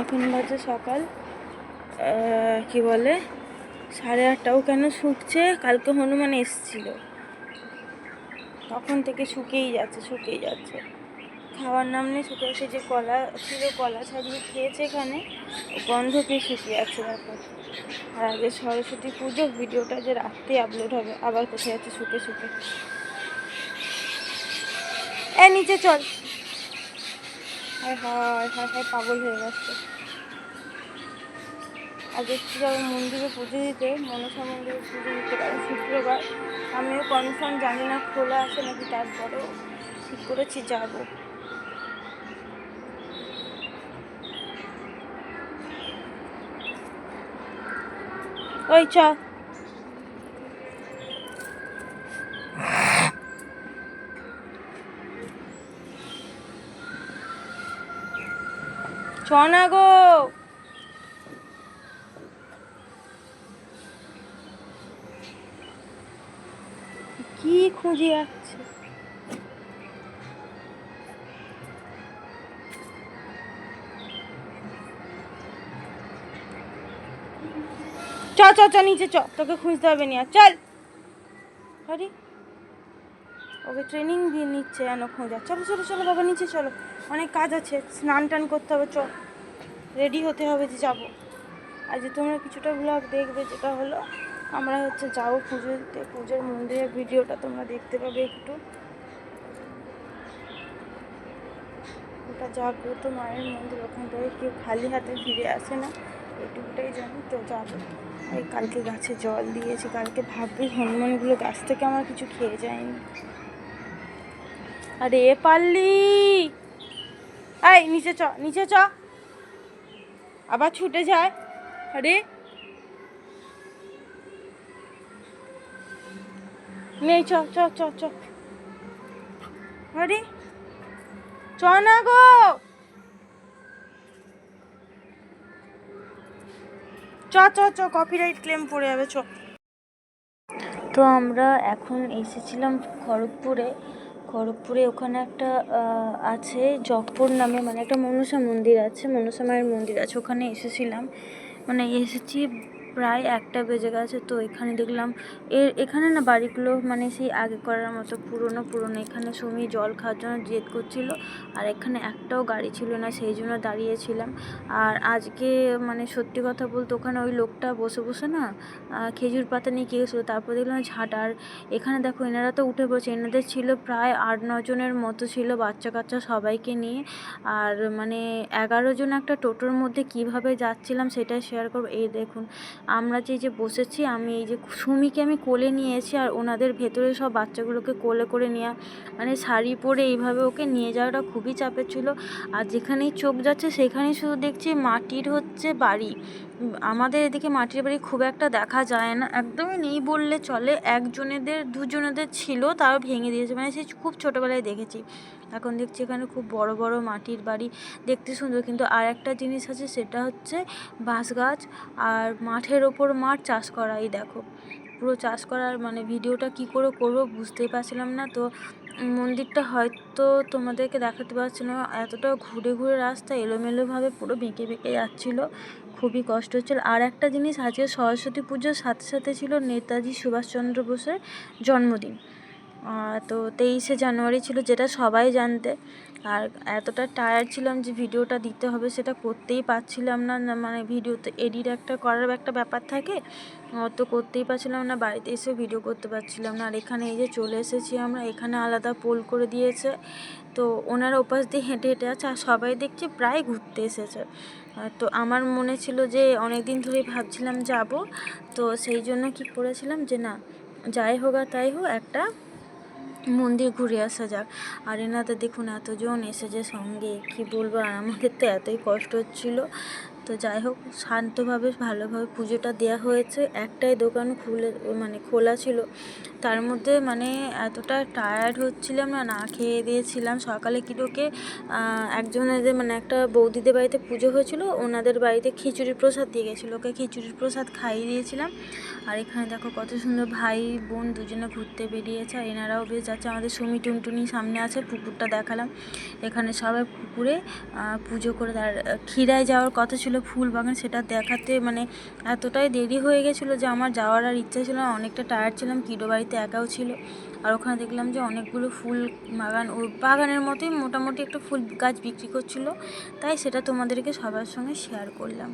এখন বাজে সকাল কি বলে 8:30টাও কেন শুকছে। কালকে হনুমান এসছিল, তখন থেকে শুকেই যাচ্ছে। খাওয়ার নাম নেই, শুকে যাচ্ছে। যে কলা ছিল, কলা ছাড়িয়ে খেয়েছে এখানে, গন্ধ পেয়ে শুকিয়ে যাচ্ছে ব্যাপার। আর আগে সরস্বতী পুজো, ভিডিওটা যে রাত্রে আপলোড হবে, আবার কোথায় যাচ্ছে শুকে। নিচে চল। হায় পাগল হয়ে গেছে। আজ একটু যাবো মন্দিরে পুজো দিতে, মনসা মন্দিরে পুজো দিতে, কারণ শুক্রবার। আমিও কনফার্ম জানি না খোলা আছে নাকি, তারপরেও ঠিক করেছি যাবো। ওই চ না গো। কি খুঁজে যাচ্ছে? চ নিচে চ, তোকে খুঁজতে হবে না, চল। আরে ওকে ট্রেনিং দিয়ে নিচ্ছে যেন খোঁজা। চলো বাবা, নিচে চলো, অনেক কাজ আছে, স্নান টান করতে হবে। রেডি হতে হবে যে যাবো। আজ তোমরা কিছুটা ব্লগ দেখবে, যেটা হলো আমরা যাবো পুজো দিতে। পুজোর মন্দিরের ভিডিওটা তোমরা দেখতে পাবে একটু। ওটা জাগ্রত মায়ের মন্দির, ওখান থেকে কেউ খালি হাতে ফিরে আসে না, এটুকুটাই জানি। তো যাবো। এই কালকে গাছে জল দিয়েছি, কালকে ভাববি হনুমানগুলো গাছ থেকে আমার কিছু খেয়ে যায়নি। আরে পারলি, নিচে চ, আবার ছুটে যায়। আরে নেই, চ। আরে চ না গো। চ কপিরাইট ক্লেম পড়ে যাবে। তো আমরা এখন এসেছিলাম খড়গপুরে ওখানে একটা আছে জগপুর নামে, মানে একটা মনসা মন্দির আছে, মনসা মায়ের মন্দির আছে, ওখানে এসেছিলাম। মানে এসেছি প্রায় 1টা বেজে গেছে। তো এখানে দেখলাম এখানে না বাড়িগুলো মানে সেই আগে করার মতো পুরনো। এখানে সুমি জল খাওয়ার জন্য জেদ করছিল, আর এখানে একটাও গাড়ি ছিল না, সেই জন্য দাঁড়িয়েছিলাম। আর আজকে মানে সত্যি কথা বলতে ওখানে ওই লোকটা বসে না খেজুর পাতা নিয়ে গিয়েছিলো। তারপর দেখলাম ঝাঁট। আর এখানে দেখো এনারা তো উঠে পড়ছে, এনাদের ছিল প্রায় 8-9 জনের মতো ছিল, বাচ্চা কাচ্চা সবাইকে নিয়ে। আর মানে 11 জন একটা টোটোর মধ্যে কিভাবে যাচ্ছিলাম সেটাই শেয়ার করবো। এই দেখুন, আমরা যে বসেছি, আমি এই যে সুমিকে আমি কোলে নিয়েছি, আর ওনাদের ভেতরে সব বাচ্চাগুলোকে কোলে করে নেওয়া, মানে শাড়ি পরে এইভাবে ওকে নিয়ে যাওয়াটা খুবই চাপের ছিল। আর যেখানেই চোখ যাচ্ছে সেখানেই শুধু দেখছি মাটির বাড়ি। আমাদের এদিকে মাটির বাড়ি খুব একটা দেখা যায় না, একদমই নেই বললে চলে। দুজনেদের ছিল, তাও ভেঙে দিয়েছে, মানে সেই খুব ছোটোবেলায় দেখেছি। এখন দেখছি এখানে খুব বড় বড় মাটির বাড়ি, দেখতে সুন্দর। কিন্তু আর একটা জিনিস আছে, সেটা হচ্ছে বাঁশ গাছ, আর মাঠের ওপর মাঠ চাষ করা। এই দেখো পুরো চাষ করার, মানে ভিডিওটা কি করে করবো বুঝতেই পারছিলাম না। তো মন্দিরটা হয়তো তোমাদেরকে দেখাতে পারছি না, এতটা ঘুরে রাস্তা, এলোমেলোভাবে পুরো বেঁকে যাচ্ছিলো, খুবই কষ্ট হচ্ছিল। আর একটা জিনিস, আজকে সরস্বতী পুজোর সাথে ছিল নেতাজি সুভাষচন্দ্র বোসের জন্মদিন। তো 23শে জানুয়ারি ছিল, যেটা সবাই জানতে। আর এতটা টায়ার্ড ছিলাম যে ভিডিওটা দিতে হবে সেটা করতেই পারছিলাম না। মানে ভিডিওতে এডিট করার একটা ব্যাপার থাকে, তো করতেই পারছিলাম না, বাড়িতে এসে ভিডিও করতে পারছিলাম না। আর এখানে এই যে চলে এসেছি আমরা, এখানে আলাদা পোল করে দিয়েছে, তো ওনারা ওপাশ দিয়ে হেঁটে আছে, আর সবাই দেখছি প্রায় ঘুরতে এসেছে। তো আমার মনে ছিল যে অনেক দিন ধরেই ভাবছিলাম যাব, তো সেই জন্য কি করেছিলাম যে না, যাই হোক আর তাই হোক, একটা মন্দির ঘুরে আসা যাক। আর এনাদের দেখুন এতজন এসেছে সঙ্গে, কি বলবো। আর আমাদের তো এতই কষ্ট হচ্ছিলো, তো যাই হোক শান্তভাবে ভালোভাবে পুজোটা দেওয়া হয়েছে। একটাই দোকান খোলা ছিল, তার মধ্যে মানে এতটা টায়ার্ড হচ্ছিলাম না, না খেয়ে দিয়েছিলাম। সকালে কিটোকে একজনেদের মানে একটা বৌদিদের বাড়িতে পুজো হয়েছিল, ওনাদের বাড়িতে খিচুড়ির প্রসাদ দিয়ে গেছিলো, ওকে খিচুড়ির প্রসাদ খাইয়ে দিয়েছিলাম। আর এখানে দেখো কত সুন্দর ভাই বোন দুজনে ঘুরতে বেরিয়েছে, আর এনারাও বেশ যাচ্ছে। আমাদের সুমি টুনটুনি সামনে আছে, পুকুরটা দেখালাম। এখানে সবাই পুকুরে পুজো করে তার ক্ষীরায় যাওয়ার কথা ছিল ফুল বাগান, সেটা দেখাতে মানে এতটাই দেরি হয়ে গেছিলো যে আমার যাওয়ার আর ইচ্ছা ছিল না, অনেকটা টায়ার্ড ছিলাম। কিডো বাড়িতে একাও ছিল। আর ওখানে দেখলাম যে অনেকগুলো ফুল বাগান, ও বাগানের মতোই মোটামুটি একটা ফুল গাছ বিক্রি করছিল, তাই সেটা তোমাদেরকে সবার সঙ্গে শেয়ার করলাম,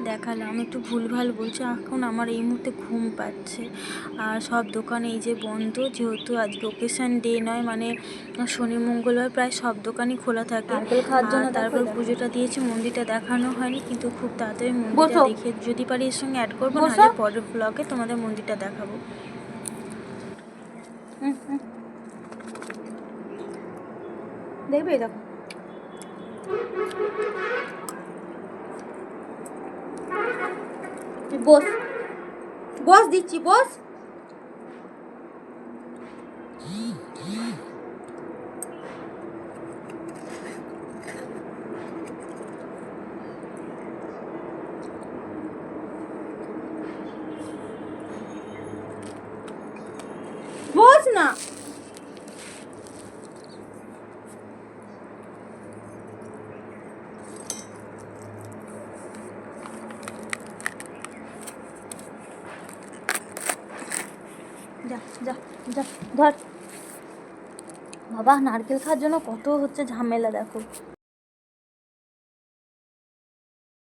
দেখালাম। একটু ভুলভাল বলছে, এখন আমার এই মুহূর্তে ঘুম পাচ্ছে। আর সব দোকানে এই যে বন্ধ, যেহেতু আজকে ওকেশন ডে নয়, মানে শনি মঙ্গলবার প্রায় সব দোকানই খোলা থাকে। তারপর পুজোটা দিয়েছি, মন্দিরটা দেখানো হয়নি, কিন্তু খুব তাড়াতাড়ি মন্দিরটা দেখে যদি পারি এর সঙ্গে অ্যাড করবো, নাহলে পরের ব্লগে তোমাদের মন্দিরটা দেখাবো। দেখবে দেখো বস বস দিচ্ছি, বস। বস না, যা যা যা ধর বাবা। নারকেল খাওয়ার জন্য কত হচ্ছে ঝামেলা দেখো।